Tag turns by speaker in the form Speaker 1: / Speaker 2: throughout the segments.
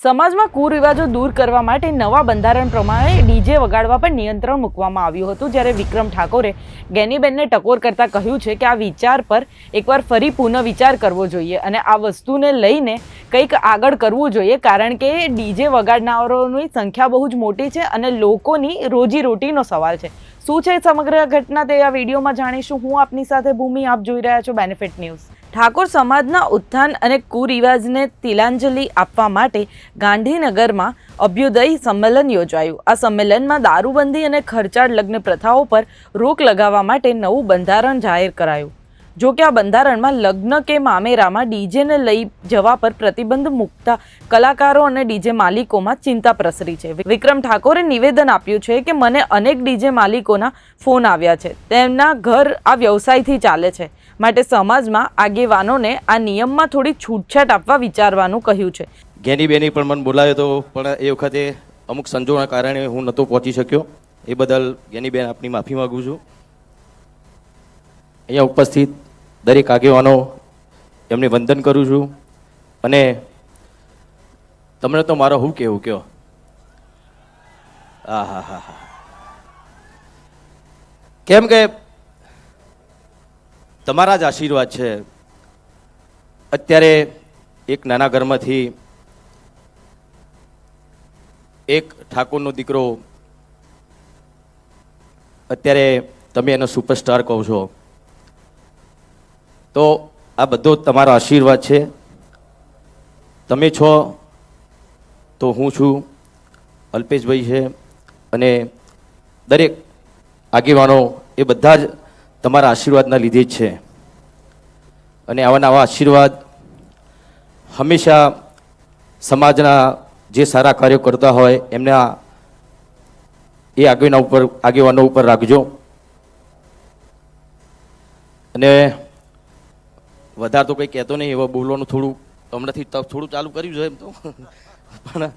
Speaker 1: સમાજમાં કુરિવાજો દૂર કરવા માટે નવા બંધારણ પ્રમાણે ડીજે વગાડવા પર નિયંત્રણ મૂકવામાં આવ્યું હતું, જ્યારે વિક્રમ ઠાકોરે ગેનીબેનને ટકોર કરતા કહ્યું છે કે આ વિચાર પર એકવાર ફરી પુનઃ વિચાર કરવો જોઈએ અને આ વસ્તુને લઈને કંઈક આગળ કરવું જોઈએ, કારણ કે ડીજે વગાડનારાઓની સંખ્યા બહુ જ મોટી છે અને લોકોની રોજીરોટીનો સવાલ છે. શું છે સમગ્ર ઘટના તે આ વિડીયોમાં જાણીશું. હું આપની સાથે ભૂમિ, આપ જોઈ રહ્યા છો બેનિફિટ ન્યૂઝ. ઠાકોર સમાજના ઉત્થાન અને કુરિવાજને તિલાંજલિ આપવા માટે ગાંધીનગરમાં અભ્યુદય સંમેલન યોજાયું. આ સંમેલનમાં દારૂબંધી અને ખર્ચાળ લગ્ન પ્રથાઓ પર રોક લગાવવા માટે નવું બંધારણ જાહેર કરાયું. જો કે આ બંધારણમાં લગ્ન કે મામેરામાં ડીજેને લઈ જવા પર પ્રતિબંધ મૂકતા કલાકારો અને ડીજે માલિકોમાં ચિંતા પ્રસરી છે. વિક્રમ ઠાકોરે નિવેદન આપ્યું છે કે મને અનેક ડીજે માલિકોના ફોન આવ્યા છે, તેમના ઘર આ વ્યવસાયથી ચાલે છે, માટે સમાજમાં આગેવાનોને આ નિયમમાં થોડી છૂટછાટ આપવા વિચારવાનું કહ્યું છે.
Speaker 2: ગેનીબેની પણ મને બોલાવ્યો હતો, પણ એ વખતે અમુક સંજોગોના કારણે હું નહોતો પહોંચી શક્યો. એ બદલ ગેનીબેન આપની માફી માગું છું. અહીંયા ઉપસ્થિત દરેક આગેવાનો એમને વંદન કરું છું. અને તમને તો મારો શું કહેવું કયો, હા, કેમ કે તમારા જ આશીર્વાદ છે. અત્યારે એક નાના ઘરમાંથી એક ઠાકોરનો દીકરો, અત્યારે તમે એનો સુપરસ્ટાર કહો છો, તો આ બધો તમારો આશીર્વાદ છે. તમે છો તો હું છું, અલ્પેશભાઈ છે અને દરેક આગેવાનો, એ બધા જ તમારા આશીર્વાદના લીધે જ છે. અને આવા નવા આશીર્વાદ હંમેશા સમાજના જે સારા કાર્યો કરતા હોય એમના એ આગેવાનો ઉપર રાખજો. અને વધારે તો કંઈ કહેતો નહીં, એવા બોલવાનું થોડું હમણાંથી થોડું ચાલુ કર્યું છે એમ તો, પણ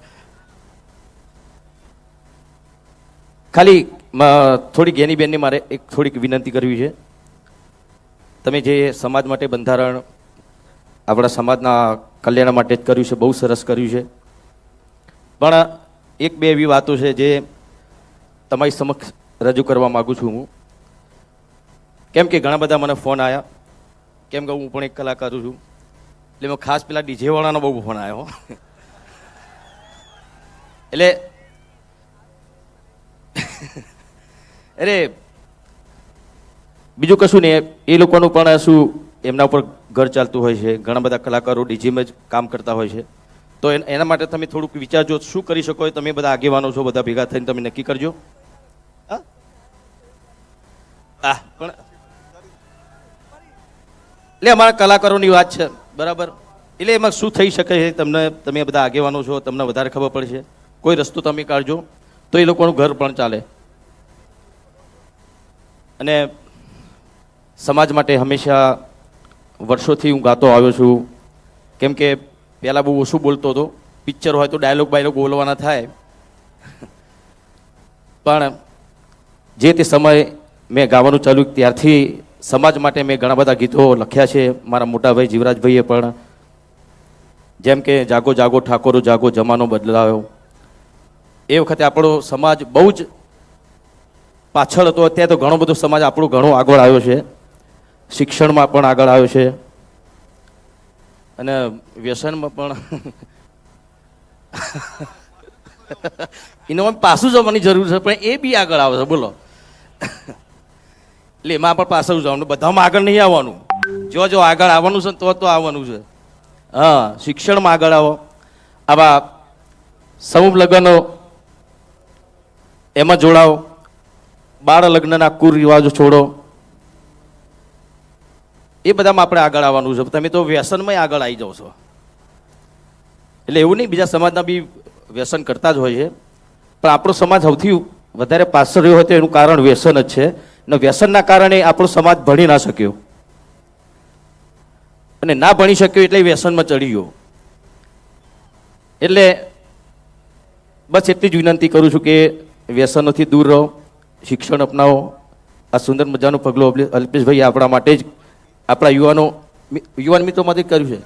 Speaker 2: ખાલી થોડી ગેનીબેનની મારે એક થોડીક વિનંતી કરવી છે. તમે જે સમાજ માટે બંધારણ આપણા સમાજના કલ્યાણ માટે જ કર્યું છે, બહુ સરસ કર્યું છે. પણ એક બે એવી વાતો છે જે તમારી સમક્ષ રજૂ કરવા માગું છું હું. કેમ કે ઘણા બધા મને ફોન આવ્યા, કેમ કે હું પણ એક કલાકાર છું, એટલે મેં ખાસ પેલા ડીજે વાળાનો બહુ ફોન આવ્યો. એટલે અરે બીજું કશું નહીં, એ લોકોનું પણ શું એમના ઉપર ઘર ચાલતું હોય છે. ઘણા બધા કલાકારો ડીજીમાં જ કામ કરતા હોય છે. તો એના માટે તમે થોડુંક વિચારજો શું કરી શકો. તમે બધા આગેવાનો છો, બધા ભેગા થઈને તમે નક્કી કરજો. પણ એટલે અમારા કલાકારોની વાત છે, બરાબર. એટલે એમાં શું થઈ શકે છે, તમે બધા આગેવાનો છો, તમને વધારે ખબર પડશે. કોઈ રસ્તો તમે કાઢજો તો એ લોકોનું ઘર પણ ચાલે. અને સમાજ માટે હંમેશા વર્ષોથી હું ગાતો આવ્યો છું. કેમ કે પહેલાં બહુ ઓછું બોલતો હતો. પિક્ચર હોય તો ડાયલોગ બોલવાના થાય, પણ જે તે સમયે મેં ગાવાનું ચાલુ ત્યારથી સમાજ માટે મેં ઘણા બધા ગીતો લખ્યા છે. મારા મોટા ભાઈ જીવરાજભાઈએ પણ, જેમ કે જાગો જાગો ઠાકોરો જાગો જમાનો બદલાયો. એ વખતે આપણો સમાજ બહુ જ પાછળ હતો. અત્યારે તો ઘણો બધો સમાજ આપણો ઘણો આગળ આવ્યો છે, શિક્ષણમાં પણ આગળ આવ્યો છે અને વ્યસનમાં પણ. એનો પાછું જવાની જરૂર છે, પણ એ બી આગળ આવે છે. બોલો, એટલે એમાં પણ પાછળ જવાનું, બધામાં આગળ નહીં આવવાનું. જો આગળ આવવાનું છે તો આવવાનું છે. હા, શિક્ષણમાં આગળ આવો. આવા સમૂહ લગ્નો એમાં જોડાઓ. બાળ લગ્નના કુરિવાજો છોડો. એ બધામાં આપણે આગળ આવવાનું છે. તમે તો વ્યસનમાં આગળ આવી જાઓ છો. એટલે એવું નહીં, બીજા સમાજના બી વ્યસન કરતા જ હોય છે, પણ આપણો સમાજ સૌથી વધારે પાછળ રહ્યો હોય તો એનું કારણ વ્યસન જ છે. અને વ્યસનના કારણે આપણો સમાજ ભણી ના શક્યો, અને ના ભણી શક્યો એટલે વ્યસનમાં ચડી ગયો. એટલે બસ એટલી જ વિનંતી કરું છું કે વ્યસનોથી દૂર રહો, શિક્ષણ અપનાવો. આ સુંદર મજાનું પગલું અલ્પેશભાઈ આપણા માટે જ, આપણા યુવાન મિત્રોમાંથી કર્યું છે.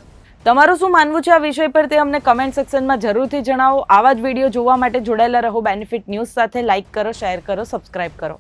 Speaker 1: તમારું શું માનવું છે આ વિષય પર તે અમને કમેન્ટ સેક્શનમાં જરૂરથી જણાવો. આવા જ વિડીયો જોવા માટે જોડાયેલા રહો બેનિફિટ ન્યૂઝ સાથે. લાઇક કરો, શેર કરો, સબસ્ક્રાઇબ કરો.